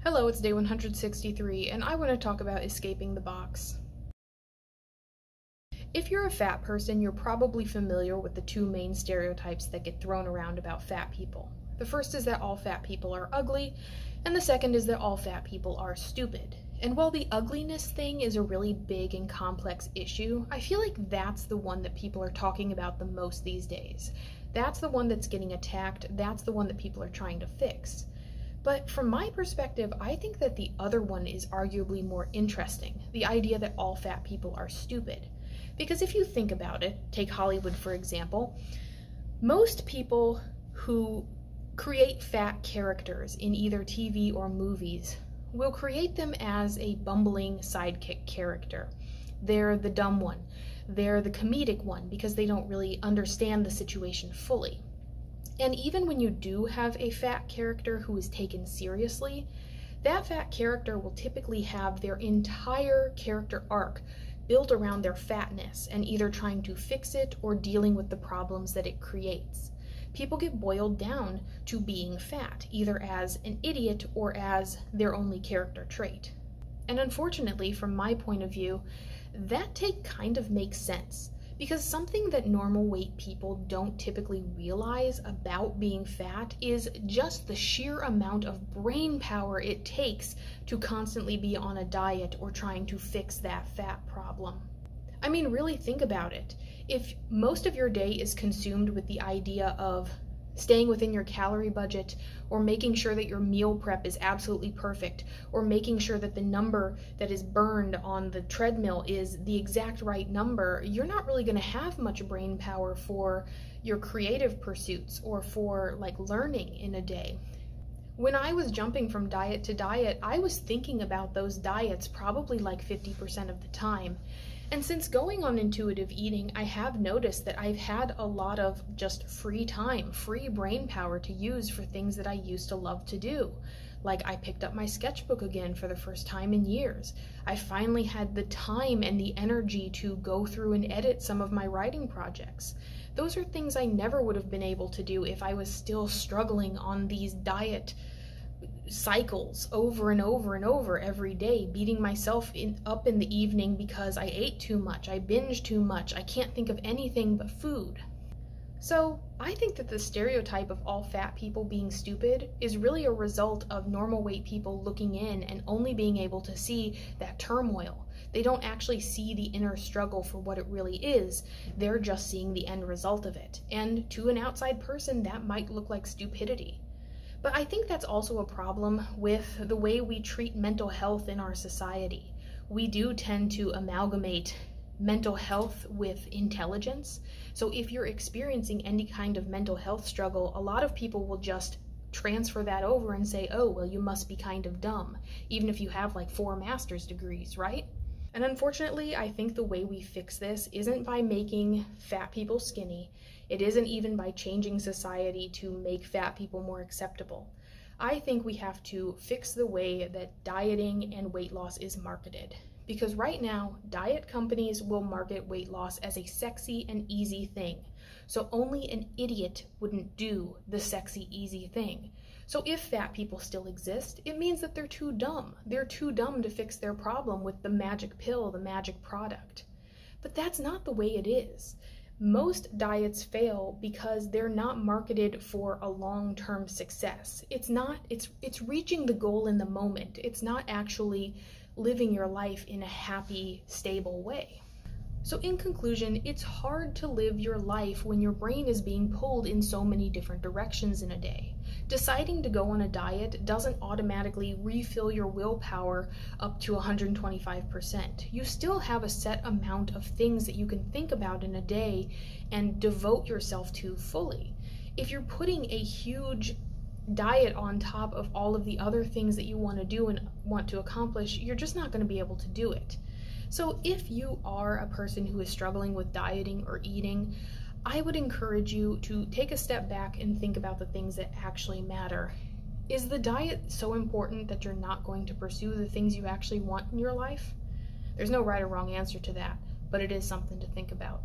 Hello, it's day 163, and I want to talk about escaping the box. If you're a fat person, you're probably familiar with the two main stereotypes that get thrown around about fat people. The first is that all fat people are ugly, and the second is that all fat people are stupid. And while the ugliness thing is a really big and complex issue, I feel like that's the one that people are talking about the most these days. That's the one that's getting attacked, that's the one that people are trying to fix. But from my perspective, I think that the other one is arguably more interesting, the idea that all fat people are stupid. Because if you think about it, take Hollywood for example, most people who create fat characters in either TV or movies will create them as a bumbling sidekick character. They're the dumb one. They're the comedic one because they don't really understand the situation fully. And even when you do have a fat character who is taken seriously, that fat character will typically have their entire character arc built around their fatness and either trying to fix it or dealing with the problems that it creates. People get boiled down to being fat, either as an idiot or as their only character trait. And unfortunately, from my point of view, that take kind of makes sense. Because something that normal weight people don't typically realize about being fat is just the sheer amount of brain power it takes to constantly be on a diet or trying to fix that fat problem. I mean, really think about it. If most of your day is consumed with the idea of staying within your calorie budget, or making sure that your meal prep is absolutely perfect, or making sure that the number that is burned on the treadmill is the exact right number, you're not really going to have much brain power for your creative pursuits or for learning in a day. When I was jumping from diet to diet, I was thinking about those diets probably 50% of the time. And since going on intuitive eating, I have noticed that I've had a lot of just free time, free brain power to use for things that I used to love to do. Like I picked up my sketchbook again for the first time in years. I finally had the time and the energy to go through and edit some of my writing projects. Those are things I never would have been able to do if I was still struggling on these diet cycles over and over and over every day, beating myself up in the evening because I ate too much, I binged too much, I can't think of anything but food. So I think that the stereotype of all fat people being stupid is really a result of normal weight people looking in and only being able to see that turmoil. They don't actually see the inner struggle for what it really is. They're just seeing the end result of it. And to an outside person, that might look like stupidity. But I think that's also a problem with the way we treat mental health in our society. We do tend to amalgamate mental health with intelligence. So if you're experiencing any kind of mental health struggle, a lot of people will just transfer that over and say, oh, well, you must be kind of dumb, even if you have 4 master's degrees, right? And unfortunately, I think the way we fix this isn't by making fat people skinny. It isn't even by changing society to make fat people more acceptable. I think we have to fix the way that dieting and weight loss is marketed. Because right now, diet companies will market weight loss as a sexy and easy thing. So only an idiot wouldn't do the sexy, easy thing. So if fat people still exist, it means that they're too dumb. They're too dumb to fix their problem with the magic pill, the magic product. But that's not the way it is. Most diets fail because they're not marketed for a long-term success. It's reaching the goal in the moment. It's not actually living your life in a happy, stable way. So in conclusion, it's hard to live your life when your brain is being pulled in so many different directions in a day. Deciding to go on a diet doesn't automatically refill your willpower up to 125%. You still have a set amount of things that you can think about in a day and devote yourself to fully. If you're putting a huge diet on top of all of the other things that you want to do and want to accomplish, you're just not going to be able to do it. So if you are a person who is struggling with dieting or eating, I would encourage you to take a step back and think about the things that actually matter. Is the diet so important that you're not going to pursue the things you actually want in your life? There's no right or wrong answer to that, but it is something to think about.